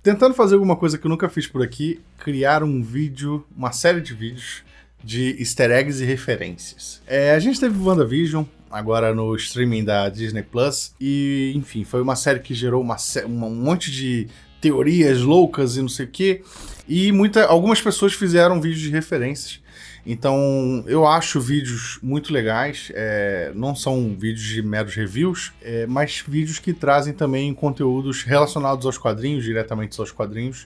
tentando fazer alguma coisa que eu nunca fiz por aqui, criar um vídeo, uma série de vídeos de easter eggs e referências. A gente teve WandaVision, agora no streaming da Disney Plus, e enfim, foi uma série que gerou um monte de teorias loucas e não sei o quê, e algumas pessoas fizeram vídeos de referências. Então, eu acho vídeos muito legais, não são vídeos de meros reviews, mas vídeos que trazem também conteúdos relacionados aos quadrinhos, diretamente aos quadrinhos,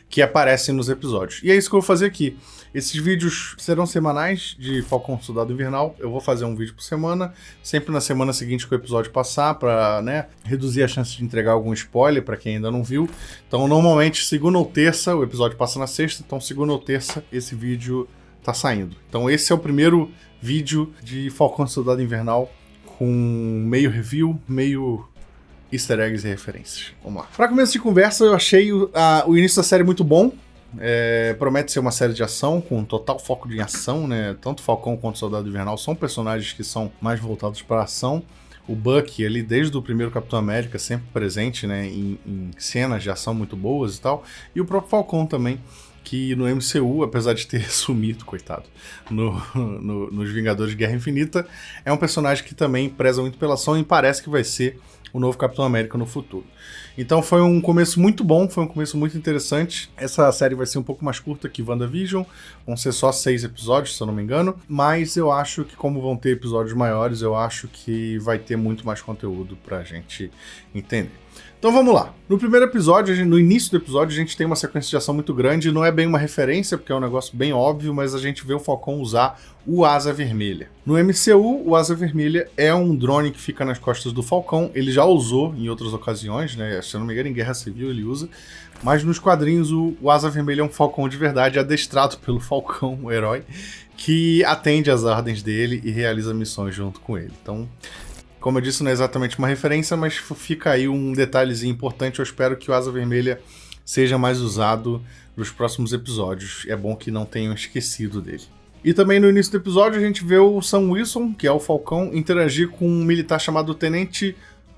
que aparecem nos episódios. E é isso que eu vou fazer aqui. Esses vídeos serão semanais de Falcão Soldado Invernal. Eu vou fazer um vídeo por semana, sempre na semana seguinte que o episódio passar, para reduzir a chance de entregar algum spoiler para quem ainda não viu. Então, normalmente, segunda ou terça, o episódio passa na sexta, então segunda ou terça esse vídeo tá saindo. Então esse é o primeiro vídeo de Falcão Soldado Invernal com meio review, meio easter eggs e referências. Vamos lá. Para começo de conversa, eu achei o início da série muito bom. Promete ser uma série de ação, com total foco em ação, né? Tanto Falcão quanto Soldado Invernal são personagens que são mais voltados para ação. O Bucky, ele desde o primeiro Capitão América, sempre presente, né, em cenas de ação muito boas e tal. E o próprio Falcão também, que no MCU, apesar de ter sumido, coitado, nos Vingadores de Guerra Infinita, é um personagem que também preza muito pela ação e parece que vai ser o novo Capitão América no futuro. Então foi um começo muito bom, foi um começo muito interessante. Essa série vai ser um pouco mais curta que WandaVision, vão ser só 6 episódios, se eu não me engano, mas eu acho que como vão ter episódios maiores, eu acho que vai ter muito mais conteúdo pra gente entender. Então vamos lá. No primeiro episódio, no início do episódio, a gente tem uma sequência de ação muito grande. Não é bem uma referência, porque é um negócio bem óbvio, mas a gente vê o Falcão usar o Asa Vermelha. No MCU, o Asa Vermelha é um drone que fica nas costas do Falcão. Ele já usou em outras ocasiões, né? Se eu não me engano, em Guerra Civil ele usa. Mas nos quadrinhos, o Asa Vermelha é um Falcão de verdade, adestrado pelo Falcão, o herói, que atende às ordens dele e realiza missões junto com ele. Então, como eu disse, não é exatamente uma referência, mas fica aí um detalhezinho importante. Eu espero que o Asa Vermelha seja mais usado nos próximos episódios. É bom que não tenham esquecido dele. E também no início do episódio a gente vê o Sam Wilson, que é o Falcão, interagir com um militar chamado Tenente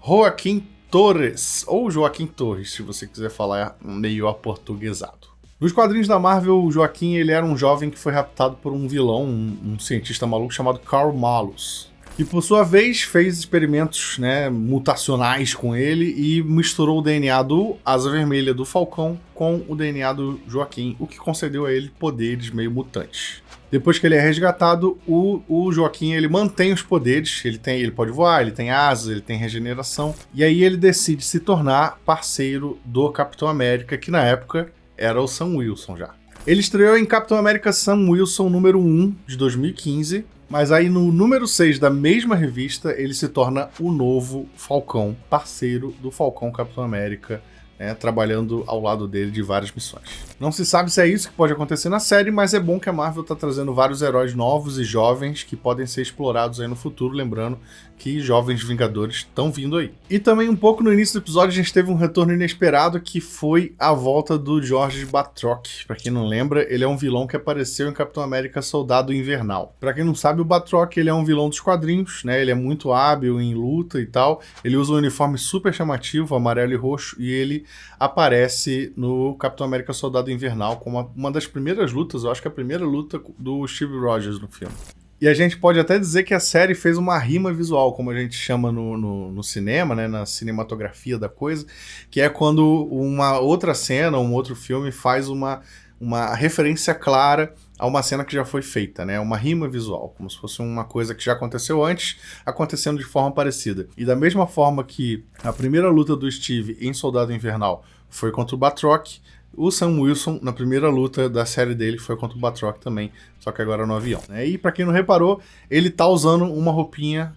Joaquim Torres, ou Joaquim Torres, se você quiser falar meio aportuguesado. Nos quadrinhos da Marvel, o Joaquim ele era um jovem que foi raptado por um vilão, um cientista maluco chamado Karl Malus. E por sua vez fez experimentos, mutacionais com ele e misturou o DNA do Asa Vermelha do Falcão com o DNA do Joaquim, o que concedeu a ele poderes meio mutantes. Depois que ele é resgatado, o Joaquim ele mantém os poderes, ele pode voar, ele tem asas, ele tem regeneração, e aí ele decide se tornar parceiro do Capitão América, que na época era o Sam Wilson já. Ele estreou em Capitão América Sam Wilson número 1 de 2015, mas aí no número 6 da mesma revista ele se torna o novo Falcão, parceiro do Falcão Capitão América, trabalhando ao lado dele de várias missões. Não se sabe se é isso que pode acontecer na série, mas é bom que a Marvel está trazendo vários heróis novos e jovens que podem ser explorados aí no futuro, lembrando que jovens Vingadores estão vindo aí. E também um pouco no início do episódio a gente teve um retorno inesperado que foi a volta do George Batroc. Para quem não lembra, ele é um vilão que apareceu em Capitão América Soldado Invernal. Para quem não sabe, o Batroc ele é um vilão dos quadrinhos, ele é muito hábil em luta e tal. Ele usa um uniforme super chamativo, amarelo e roxo, e ele aparece no Capitão América Soldado Invernal como uma das primeiras lutas, eu acho que é a primeira luta do Steve Rogers no filme. E a gente pode até dizer que a série fez uma rima visual, como a gente chama no cinema, na cinematografia da coisa, que é quando uma outra cena, um outro filme faz uma referência clara a uma cena que já foi feita, uma rima visual, como se fosse uma coisa que já aconteceu antes, acontecendo de forma parecida. E da mesma forma que a primeira luta do Steve em Soldado Invernal foi contra o Batroc, o Sam Wilson, na primeira luta da série dele, foi contra o Batroc também, só que agora no avião. E pra quem não reparou, ele tá usando uma roupinha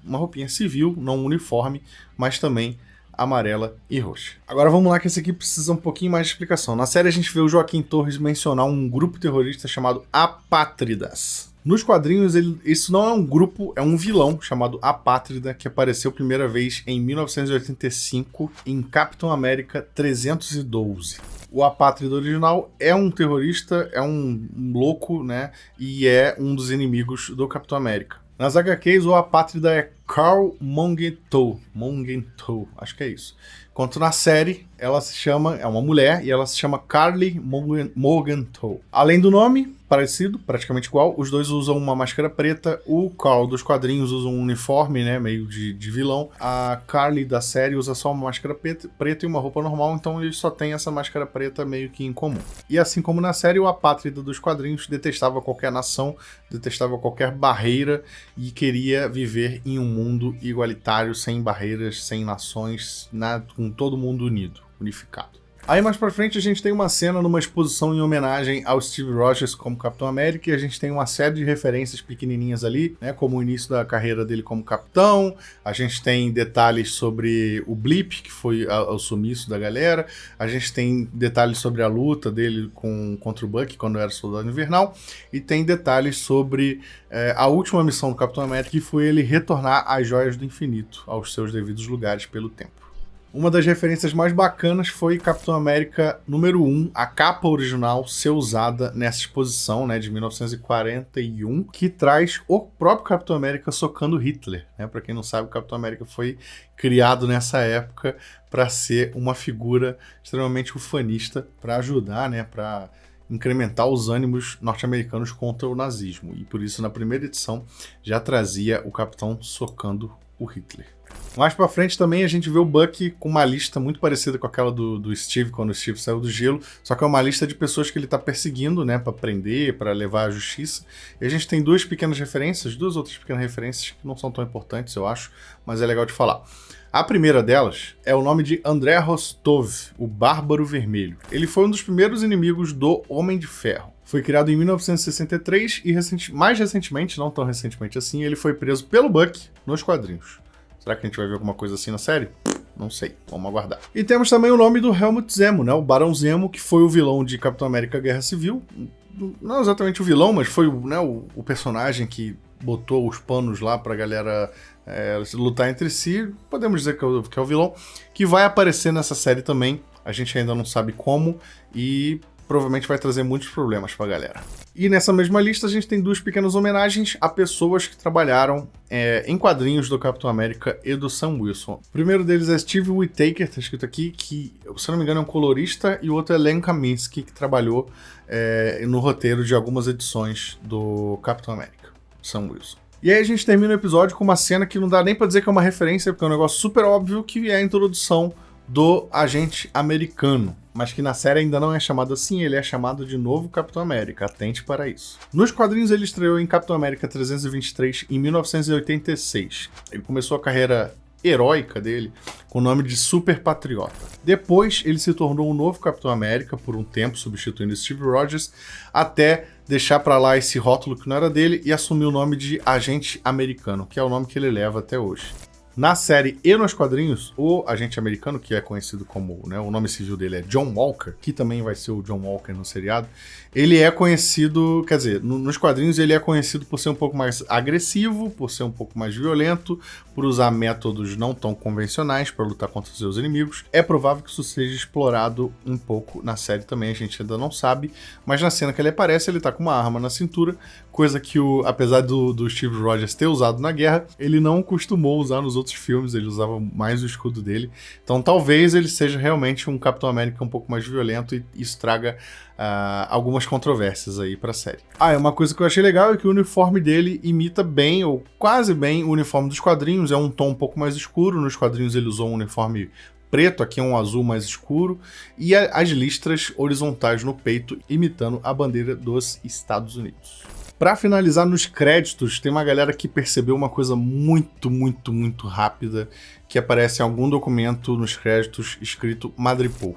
civil, não um uniforme, mas também amarela e roxa. Agora vamos lá que esse aqui precisa um pouquinho mais de explicação. Na série a gente vê o Joaquim Torres mencionar um grupo terrorista chamado Apátridas. Nos quadrinhos, isso não é um grupo, é um vilão chamado Apátrida, que apareceu primeira vez em 1985 em Capitão América 312. O Apátrida original é um terrorista, é um louco, e é um dos inimigos do Capitão América. Nas HQs, o apátrida é Carl Morgenthau, acho que é isso. Enquanto na série, ela se chama, é uma mulher, e ela se chama Karli Morgenthau. Além do nome, parecido, praticamente igual, os dois usam uma máscara preta, o Carl dos quadrinhos usa um uniforme, né, meio de vilão, a Karli da série usa só uma máscara preta e uma roupa normal, então eles só têm essa máscara preta meio que em comum. E assim como na série, o apátrida dos quadrinhos detestava qualquer nação, detestava qualquer barreira e queria viver em um mundo igualitário, sem barreiras, sem nações, com todo mundo unido, unificado. Aí mais pra frente a gente tem uma cena numa exposição em homenagem ao Steve Rogers como Capitão América, e a gente tem uma série de referências pequenininhas ali, né, como o início da carreira dele como capitão, a gente tem detalhes sobre o blip, que foi o sumiço da galera, a gente tem detalhes sobre a luta dele contra o Bucky quando era Soldado Invernal, e tem detalhes sobre a última missão do Capitão América, que foi ele retornar as Joias do Infinito aos seus devidos lugares pelo tempo. Uma das referências mais bacanas foi Capitão América número 1, a capa original ser usada nessa exposição, né, de 1941, que traz o próprio Capitão América socando Hitler, né? Para quem não sabe, o Capitão América foi criado nessa época para ser uma figura extremamente ufanista, para ajudar, né, para incrementar os ânimos norte-americanos contra o nazismo. E por isso, na primeira edição, já trazia o Capitão socando o Hitler. Mais pra frente também a gente vê o Bucky com uma lista muito parecida com aquela do Steve, quando o Steve saiu do gelo, só que é uma lista de pessoas que ele tá perseguindo, né, pra prender, pra levar à justiça. E a gente tem duas outras pequenas referências que não são tão importantes, eu acho, mas é legal de falar. A primeira delas é o nome de André Rostov, o Bárbaro Vermelho. Ele foi um dos primeiros inimigos do Homem de Ferro. Foi criado em 1963 e mais recentemente, não tão recentemente assim, ele foi preso pelo Bucky nos quadrinhos. Será que a gente vai ver alguma coisa assim na série? Não sei, vamos aguardar. E temos também o nome do Helmut Zemo, né? O Barão Zemo, que foi o vilão de Capitão América Guerra Civil. Não exatamente o vilão, mas foi, né, o personagem que botou os panos lá pra galera lutar entre si. Podemos dizer que é o vilão, que vai aparecer nessa série também. A gente ainda não sabe como e provavelmente vai trazer muitos problemas pra galera. E nessa mesma lista a gente tem duas pequenas homenagens a pessoas que trabalharam em quadrinhos do Capitão América e do Sam Wilson. O primeiro deles é Steve Whittaker, tá escrito aqui, que, se não me engano, é um colorista, e o outro é Len Kaminski, que trabalhou no roteiro de algumas edições do Capitão América, Sam Wilson. E aí a gente termina o episódio com uma cena que não dá nem pra dizer que é uma referência, porque é um negócio super óbvio, que é a introdução do agente americano, mas que na série ainda não é chamado assim, ele é chamado de Novo Capitão América, atente para isso. Nos quadrinhos ele estreou em Capitão América 323 em 1986. Ele começou a carreira heróica dele com o nome de Super Patriota. Depois ele se tornou o Novo Capitão América por um tempo, substituindo Steve Rogers, até deixar para lá esse rótulo que não era dele e assumir o nome de Agente Americano, que é o nome que ele leva até hoje. Na série e nos quadrinhos, o agente americano, que é conhecido como, né, o nome civil dele é John Walker, que também vai ser o John Walker no seriado, ele é conhecido, quer dizer, nos quadrinhos ele é conhecido por ser um pouco mais agressivo, por ser um pouco mais violento, por usar métodos não tão convencionais para lutar contra os seus inimigos. É provável que isso seja explorado um pouco na série também, a gente ainda não sabe, mas na cena que ele aparece, ele tá com uma arma na cintura, coisa que, apesar do Steve Rogers ter usado na guerra, ele não costumou usar nos outros filmes, ele usava mais o escudo dele. Então talvez ele seja realmente um Capitão América um pouco mais violento e isso traga algumas controvérsias aí pra série. Uma coisa que eu achei legal é que o uniforme dele imita bem, ou quase bem, o uniforme dos quadrinhos. É um tom um pouco mais escuro, nos quadrinhos ele usou um uniforme preto, aqui é um azul mais escuro, e as listras horizontais no peito, imitando a bandeira dos Estados Unidos. Pra finalizar, nos créditos, tem uma galera que percebeu uma coisa muito, muito, muito rápida, que aparece em algum documento nos créditos escrito Madripoor.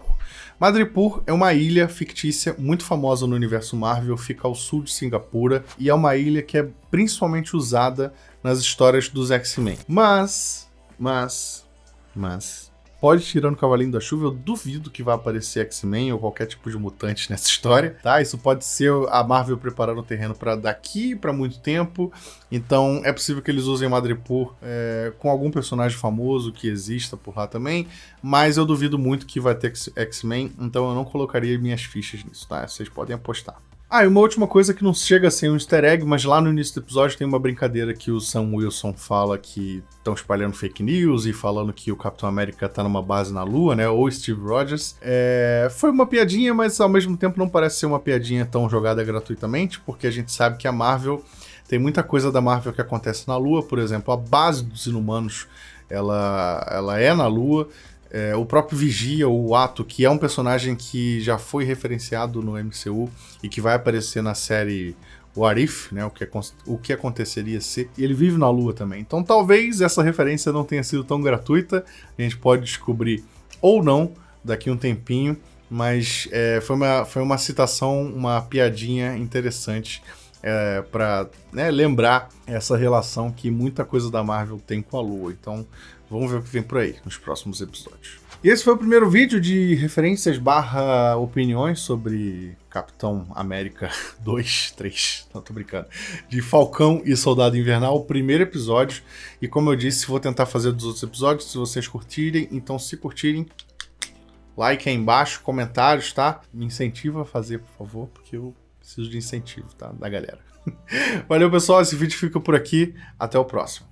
Madripoor é uma ilha fictícia muito famosa no universo Marvel, fica ao sul de Singapura, e é uma ilha que é principalmente usada nas histórias dos X-Men. Mas, pode tirar no Cavalinho da Chuva, eu duvido que vai aparecer X-Men ou qualquer tipo de mutante nessa história, tá? Isso pode ser a Marvel preparando o terreno para daqui para muito tempo, então é possível que eles usem Madripoor com algum personagem famoso que exista por lá também, mas eu duvido muito que vai ter X-Men, então eu não colocaria minhas fichas nisso, tá? Vocês podem apostar. Ah, e uma última coisa que não chega a ser um easter egg, mas lá no início do episódio tem uma brincadeira que o Sam Wilson fala que estão espalhando fake news e falando que o Capitão América tá numa base na Lua, né? Ou Steve Rogers. Foi uma piadinha, mas ao mesmo tempo não parece ser uma piadinha tão jogada gratuitamente, porque a gente sabe que a Marvel tem muita coisa da Marvel que acontece na Lua. Por exemplo, a base dos Inumanos, ela é na Lua. O próprio Vigia, o Ato, que é um personagem que já foi referenciado no MCU e que vai aparecer na série What If, né, o que aconteceria se ele vive na Lua também. Então talvez essa referência não tenha sido tão gratuita, a gente pode descobrir ou não daqui a um tempinho, mas foi uma citação, uma piadinha interessante para lembrar essa relação que muita coisa da Marvel tem com a Lua. Então vamos ver o que vem por aí nos próximos episódios. E esse foi o primeiro vídeo de referências / opiniões sobre Capitão América 2, 3, não tô brincando, de Falcão e Soldado Invernal, o primeiro episódio. E como eu disse, vou tentar fazer dos outros episódios, se vocês curtirem. Então se curtirem, like aí embaixo, comentários, tá? Me incentiva a fazer, por favor, porque eu preciso de incentivo, tá? Da galera. Valeu, pessoal, esse vídeo fica por aqui, até o próximo.